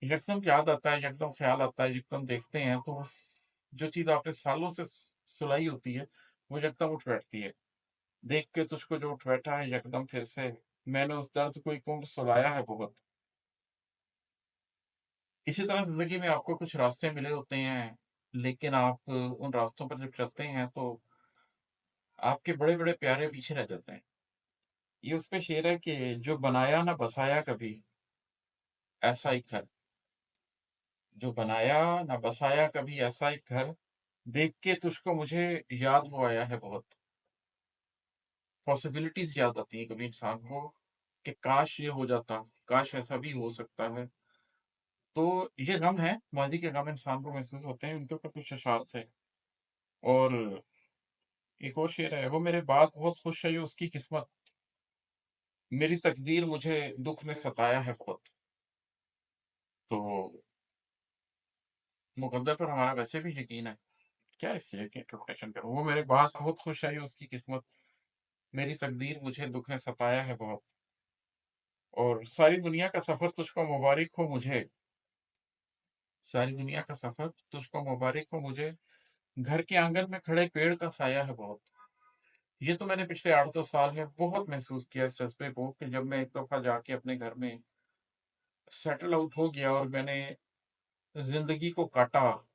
यकदम याद आता है, यकदम ख़्याल आता है, यकदम देखते हैं तो बस जो चीज़ आपने सालों से सुलाई होती है, वो यकदम उठ बैठती है। देख के तुझको जो उठ बैठा है यकदम फिर से, मैंने उस दर्द को एक उम्र सुलाया है बहुत। इसी तरह ज़िंदगी में आपको कुछ रास्ते मिले होते हैं, लेकिन आप उन रास्तों पर जब चलते हैं तो आपके बड़े-बड़े प्यारे पीछे रह जाते हैं। ये उसपे शेर है कि जो बनाया ना बसाया कभी, ऐसा एक घर। जो बनाया ना बसाया कभी ऐसा एक घर, देख के तुझको मुझे याद वो आया है बहुत। पॉसिबिलिटीज़ याद आती हैं कभी इंसान को कि काश ये हो जाता, काश ऐसा भी हो सकता है। तो ये गम है, माज़ी के गम इंसान को महसूस होते हैं, उनके ऊपर कुछ अशार थे। और एक और शेर है, वो मेरे बाद बहुत खुश है ये उसकी किस्मत, मेरी तकदीर मुझे दुःख ने सताया है बहुत। तो मुक़द्दर पर हमारा वैसे भी यकीन है। क्या इस शेर की इंटरप्रिटेशन करूँ? वो मेरे बाद बहुत खुश है ये उसकी किस्मत, मेरी तकदीर मुझे दुःख ने सताया है बहुत। और सारी दुनिया का सफ़र तुझको मुबारिक हो मुझे, सारी दुनिया का सफ़र तुझको मुबारिक हो मुझे, घर के आँगन में खड़े पेड़ का साया है बहुत। ये तो मैंने पिछले 8-10 साल में बहुत महसूस किया इस जज़्बे को कि जब मैं एक दफ़ा जाके अपने घर में सेटल आउट हो गया और मैंने ज़िंदगी को काटा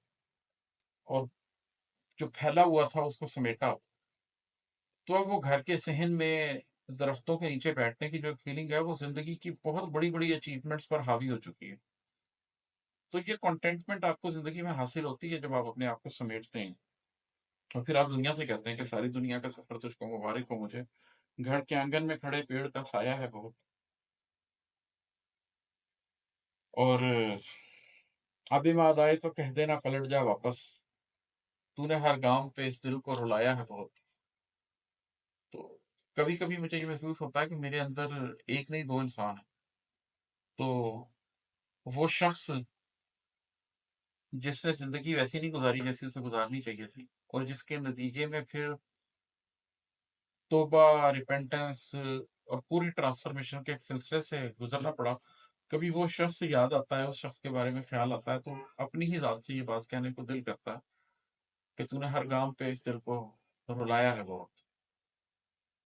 और जो फैला हुआ था उसको समेटा, तो अब वो घर के सहन में दरख्तों के नीचे बैठने की जो एक फ़ीलिंग है, वो ज़िंदगी की बहुत बड़ी-बड़ी अचीवमेंट्स पर हावी हो चुकी है। तो ये कंटेंटमेंट आपको ज़िंदगी में हासिल होती है जब आप अपने आप को समेटते हैं। और फिर आप दुनिया से कहते हैं कि सारी दुनिया का सफ़र तुझको मुबारिक हो मुझे, घर के आँगन में खड़े पेड़ का साया है बहुत। और अभी याद आए तो कह देना पलट जा वापस, तूने हर गाँव पे इस दिल को रुलाया है बहुत। तो कभी-कभी मुझे ये महसूस होता है कि मेरे अंदर एक नहीं 2 इंसान हैं। तो वो शख़्स जिसने ज़िंदगी वैसी नहीं गुज़ारी जैसी उसे गुज़ारनी चाहिए थी और जिसके नतीजे में फिर तौबा, रिपेंटेंस और पूरी ट्रांसफ़ॉर्मेशन के एक सिलसिले से गुज़रना पड़ा। कभी वो शख़्स याद आता है, उस शख़्स के बारे में ख़्याल आता है, तो अपनी ही ज़ात से ये बात कहने को दिल करता है कि तूने हर गाँव पे इस दिल को रुलाया है बहुत।